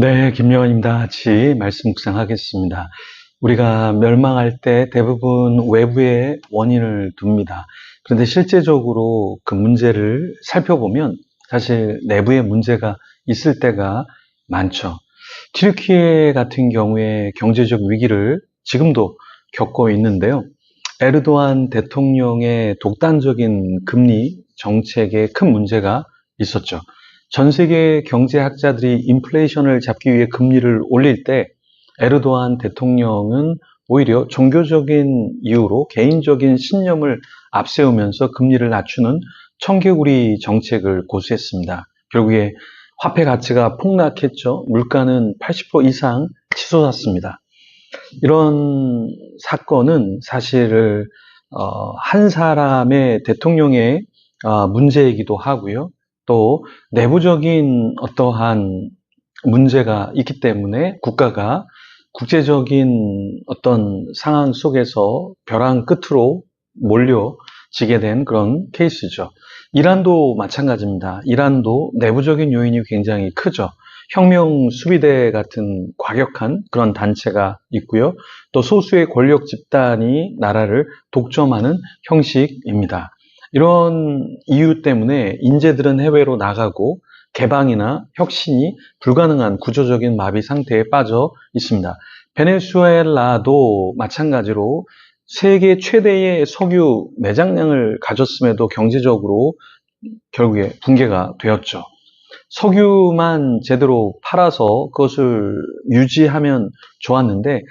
네, 김영환입니다. 같이 말씀 묵상하겠습니다. 우리가 멸망할 때 대부분 외부의 원인을 둡니다. 그런데 실제적으로 그 문제를 살펴보면 사실 내부의 문제가 있을 때가 많죠. 튀르키예 같은 경우에 경제적 위기를 지금도 겪고 있는데요. 에르도안 대통령의 독단적인 금리 정책에 큰 문제가 있었죠. 전 세계 경제학자들이 인플레이션을 잡기 위해 금리를 올릴 때 에르도안 대통령은 오히려 종교적인 이유로 개인적인 신념을 앞세우면서 금리를 낮추는 청개구리 정책을 고수했습니다. 결국에 화폐 가치가 폭락했죠. 물가는 80% 이상 치솟았습니다. 이런 사건은 사실 한 사람의 대통령의 문제이기도 하고요. 또 내부적인 어떠한 문제가 있기 때문에 국가가 국제적인 어떤 상황 속에서 벼랑 끝으로 몰려지게 된 그런 케이스죠. 이란도 마찬가지입니다. 이란도 내부적인 요인이 굉장히 크죠. 혁명 수비대 같은 과격한 그런 단체가 있고요. 또 소수의 권력 집단이 나라를 독점하는 형식입니다. 이런 이유 때문에 인재들은 해외로 나가고 개방이나 혁신이 불가능한 구조적인 마비 상태에 빠져 있습니다. 베네수엘라도 마찬가지로 세계 최대의 석유 매장량을 가졌음에도 경제적으로 결국에 붕괴가 되었죠. 석유만 제대로 팔아서 그것을 유지하면 좋았는데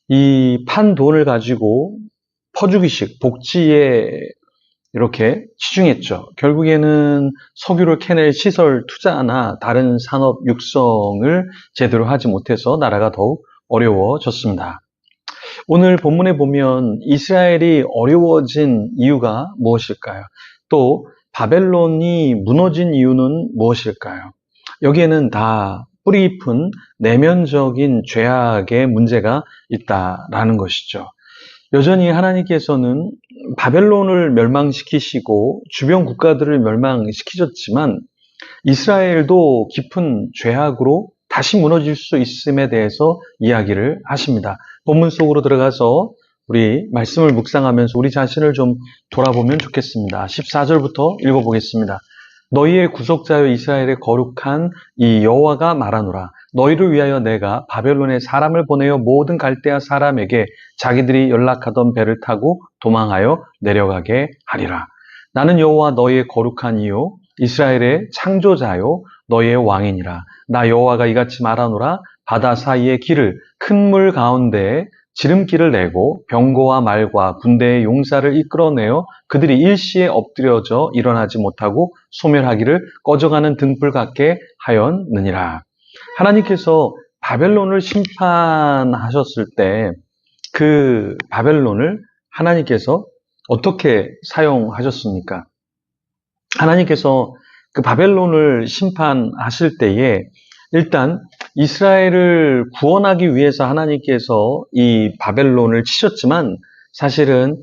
이 판 돈을 가지고 퍼주기식 복지에 이렇게 치중했죠. 결국에는 석유를 캐낼 시설 투자나 다른 산업 육성을 제대로 하지 못해서 나라가 더욱 어려워졌습니다. 오늘 본문에 보면 이스라엘이 어려워진 이유가 무엇일까요? 또 바벨론이 무너진 이유는 무엇일까요? 여기에는 다 뿌리 깊은 내면적인 죄악의 문제가 있다라는 것이죠. 여전히 하나님께서는 바벨론을 멸망시키시고 주변 국가들을 멸망시키셨지만 이스라엘도 깊은 죄악으로 다시 무너질 수 있음에 대해서 이야기를 하십니다. 본문 속으로 들어가서 우리 말씀을 묵상하면서 우리 자신을 좀 돌아보면 좋겠습니다. 14절부터 읽어보겠습니다. 너희의 구속자여 이스라엘의 거룩한 이 여호와가 말하노라. 너희를 위하여 내가 바벨론에 사람을 보내어 모든 갈대아 사람에게 자기들이 연락하던 배를 타고 도망하여 내려가게 하리라. 나는 여호와 너희의 거룩한 이요 이스라엘의 창조자요 너희의 왕이니라. 나 여호와가 이같이 말하노라. 바다 사이의 길을 큰 물 가운데에 지름길을 내고 병거와 말과 군대의 용사를 이끌어내어 그들이 일시에 엎드려져 일어나지 못하고 소멸하기를 꺼져가는 등불 같게 하였느니라. 하나님께서 바벨론을 심판하셨을 때 그 바벨론을 하나님께서 어떻게 사용하셨습니까? 하나님께서 그 바벨론을 심판하실 때에 일단 이스라엘을 구원하기 위해서 하나님께서 이 바벨론을 치셨지만 사실은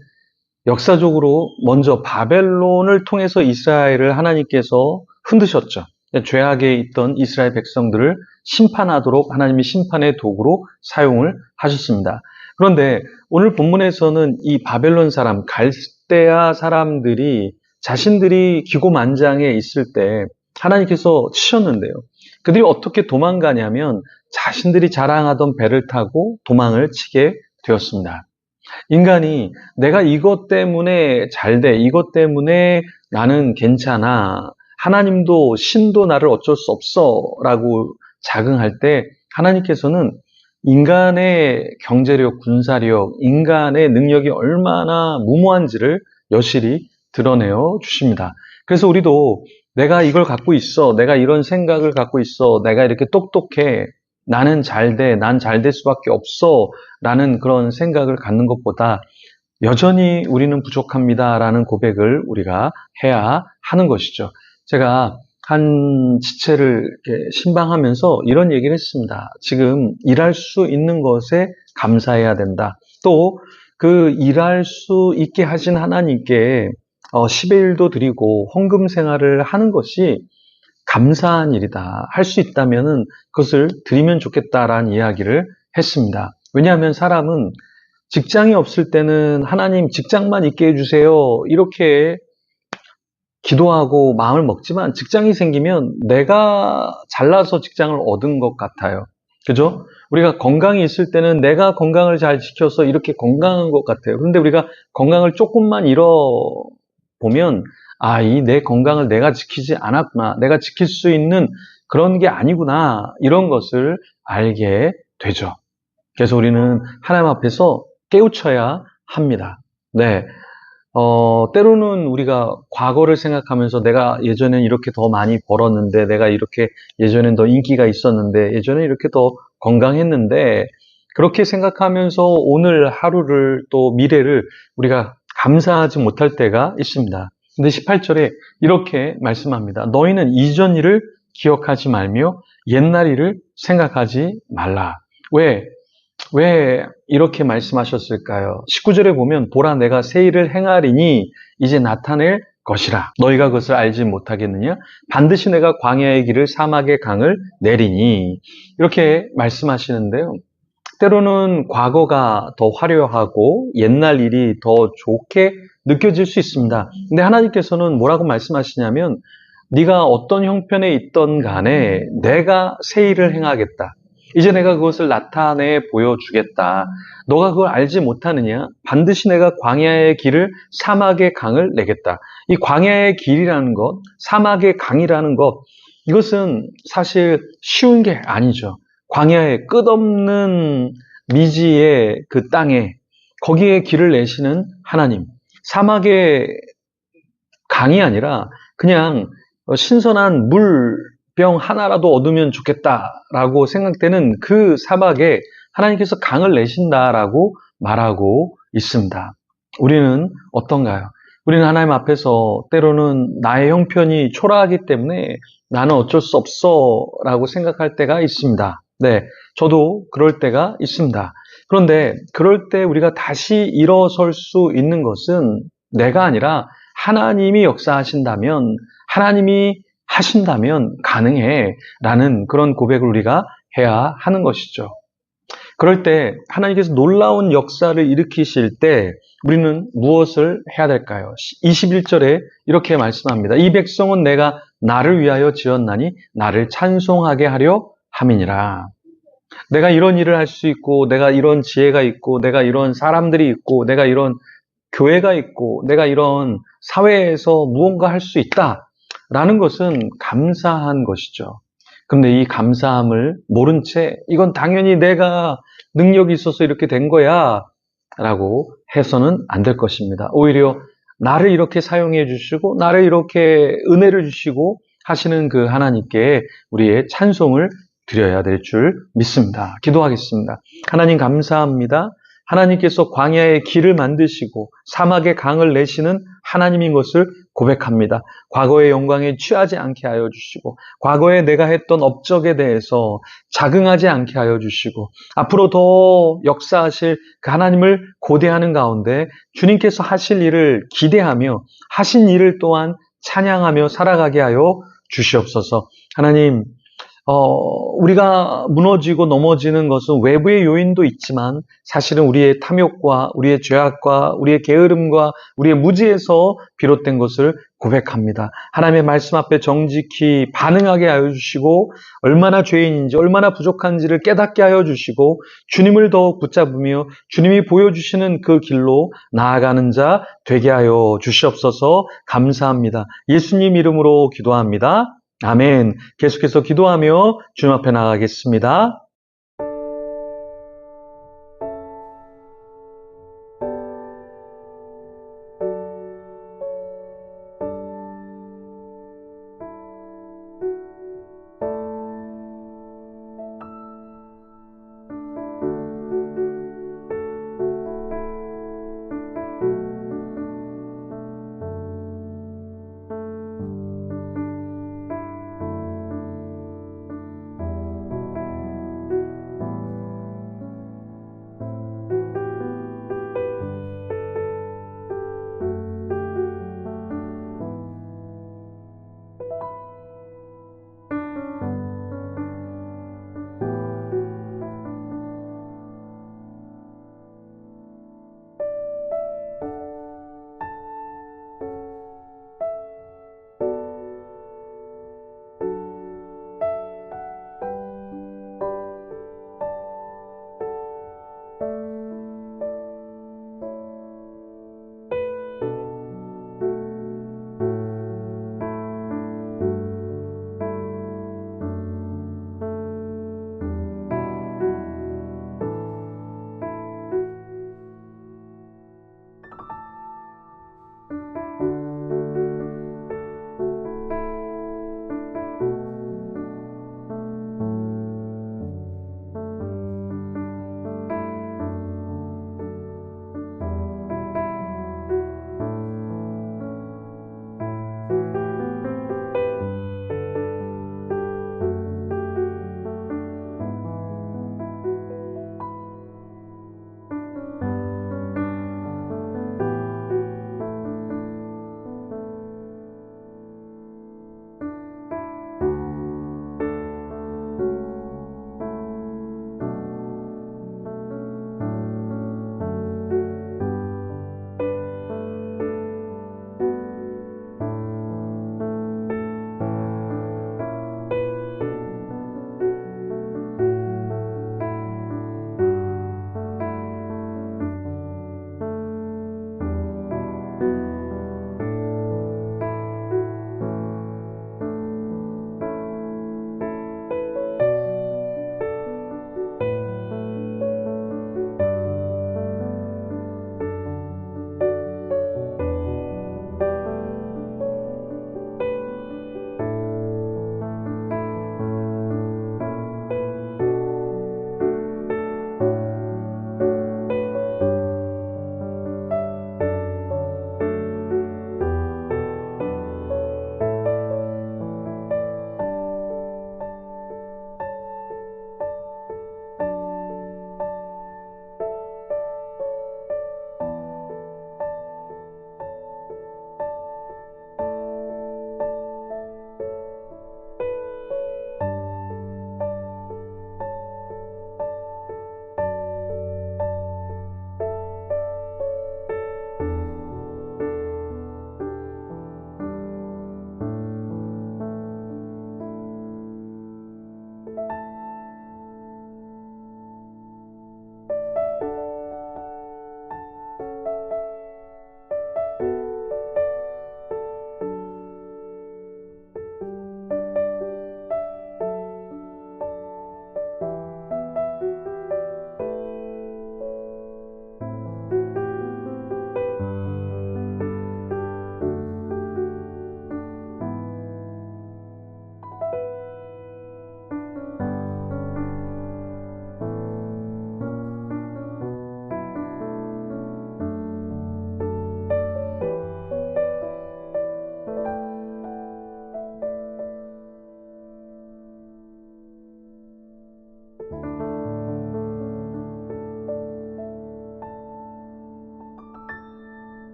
역사적으로 먼저 바벨론을 통해서 이스라엘을 하나님께서 흔드셨죠. 죄악에 있던 이스라엘 백성들을 심판하도록 하나님이 심판의 도구로 사용을 하셨습니다. 그런데 오늘 본문에서는 이 바벨론 사람, 갈대아 사람들이 자신들이 기고만장해 있을 때 하나님께서 치셨는데요. 그들이 어떻게 도망가냐면 자신들이 자랑하던 배를 타고 도망을 치게 되었습니다. 인간이 내가 이것 때문에 잘 돼, 이것 때문에 나는 괜찮아, 하나님도 신도 나를 어쩔 수 없어 라고 자긍할 때 하나님께서는 인간의 경제력, 군사력, 인간의 능력이 얼마나 무모한지를 여실히 드러내어 주십니다. 그래서 우리도 내가 이걸 갖고 있어, 내가 이런 생각을 갖고 있어, 내가 이렇게 똑똑해, 나는 잘 돼, 난 잘 될 수밖에 없어 라는 그런 생각을 갖는 것보다 여전히 우리는 부족합니다 라는 고백을 우리가 해야 하는 것이죠. 제가 한 지체를 이렇게 신방하면서 이런 얘기를 했습니다. 지금 일할 수 있는 것에 감사해야 된다. 또 그 일할 수 있게 하신 하나님께 10의 1도 드리고 헌금 생활을 하는 것이 감사한 일이다. 할 수 있다면은 그것을 드리면 좋겠다라는 이야기를 했습니다. 왜냐하면 사람은 직장이 없을 때는 하나님 직장만 있게 해주세요. 이렇게 기도하고 마음을 먹지만 직장이 생기면 내가 잘나서 직장을 얻은 것 같아요. 그죠? 우리가 건강이 있을 때는 내가 건강을 잘 지켜서 이렇게 건강한 것 같아요. 그런데 우리가 건강을 조금만 잃어보면 이 내 건강을 내가 지키지 않았구나. 내가 지킬 수 있는 그런 게 아니구나. 이런 것을 알게 되죠. 그래서 우리는 하나님 앞에서 깨우쳐야 합니다. 네. 때로는 우리가 과거를 생각하면서 내가 예전엔 이렇게 더 많이 벌었는데, 내가 이렇게 예전엔 더 인기가 있었는데, 예전엔 이렇게 더 건강했는데, 그렇게 생각하면서 오늘 하루를 또 미래를 우리가 감사하지 못할 때가 있습니다. 근데 18절에 이렇게 말씀합니다. 너희는 이전 일을 기억하지 말며 옛날 일을 생각하지 말라. 왜 이렇게 말씀하셨을까요? 19절에 보면 보라 내가 새 일을 행하리니 이제 나타낼 것이라. 너희가 그것을 알지 못하겠느냐? 반드시 내가 광야의 길을 사막의 강을 내리니. 이렇게 말씀하시는데요. 때로는 과거가 더 화려하고 옛날 일이 더 좋게 느껴질 수 있습니다. 근데 하나님께서는 뭐라고 말씀하시냐면 네가 어떤 형편에 있던 간에 내가 새 일을 행하겠다. 이제 내가 그것을 나타내 보여주겠다. 너가 그걸 알지 못하느냐? 반드시 내가 광야의 길을 사막의 강을 내겠다. 이 광야의 길이라는 것, 사막의 강이라는 것, 이것은 사실 쉬운 게 아니죠. 광야의 끝없는 미지의 그 땅에 거기에 길을 내시는 하나님. 사막의 강이 아니라 그냥 신선한 물병 하나라도 얻으면 좋겠다라고 생각되는 그 사막에 하나님께서 강을 내신다라고 말하고 있습니다. 우리는 어떤가요? 우리는 하나님 앞에서 때로는 나의 형편이 초라하기 때문에 나는 어쩔 수 없어 라고 생각할 때가 있습니다. 네, 저도 그럴 때가 있습니다. 그런데 그럴 때 우리가 다시 일어설 수 있는 것은 내가 아니라 하나님이 역사하신다면, 하나님이 하신다면 가능해 라는 그런 고백을 우리가 해야 하는 것이죠. 그럴 때 하나님께서 놀라운 역사를 일으키실 때 우리는 무엇을 해야 될까요? 21절에 이렇게 말씀합니다. 이 백성은 내가 나를 위하여 지었나니 나를 찬송하게 하려 함이니라. 내가 이런 일을 할 수 있고, 내가 이런 지혜가 있고, 내가 이런 사람들이 있고, 내가 이런 교회가 있고, 내가 이런 사회에서 무언가 할 수 있다라는 것은 감사한 것이죠. 그런데 이 감사함을 모른 채 이건 당연히 내가 능력이 있어서 이렇게 된 거야 라고 해서는 안 될 것입니다. 오히려 나를 이렇게 사용해 주시고 나를 이렇게 은혜를 주시고 하시는 그 하나님께 우리의 찬송을 드려야 될 줄 믿습니다. 기도하겠습니다. 하나님 감사합니다. 하나님께서 광야의 길을 만드시고 사막의 강을 내시는 하나님인 것을 고백합니다. 과거의 영광에 취하지 않게 하여 주시고 과거에 내가 했던 업적에 대해서 자긍하지 않게 하여 주시고 앞으로 더 역사하실 그 하나님을 고대하는 가운데 주님께서 하실 일을 기대하며 하신 일을 또한 찬양하며 살아가게 하여 주시옵소서. 하나님, 우리가 무너지고 넘어지는 것은 외부의 요인도 있지만 사실은 우리의 탐욕과 우리의 죄악과 우리의 게으름과 우리의 무지에서 비롯된 것을 고백합니다. 하나님의 말씀 앞에 정직히 반응하게 하여 주시고 얼마나 죄인인지 얼마나 부족한지를 깨닫게 하여 주시고 주님을 더욱 붙잡으며 주님이 보여주시는 그 길로 나아가는 자 되게 하여 주시옵소서. 감사합니다. 예수님 이름으로 기도합니다. 아멘. 계속해서 기도하며 주님 앞에 나가겠습니다.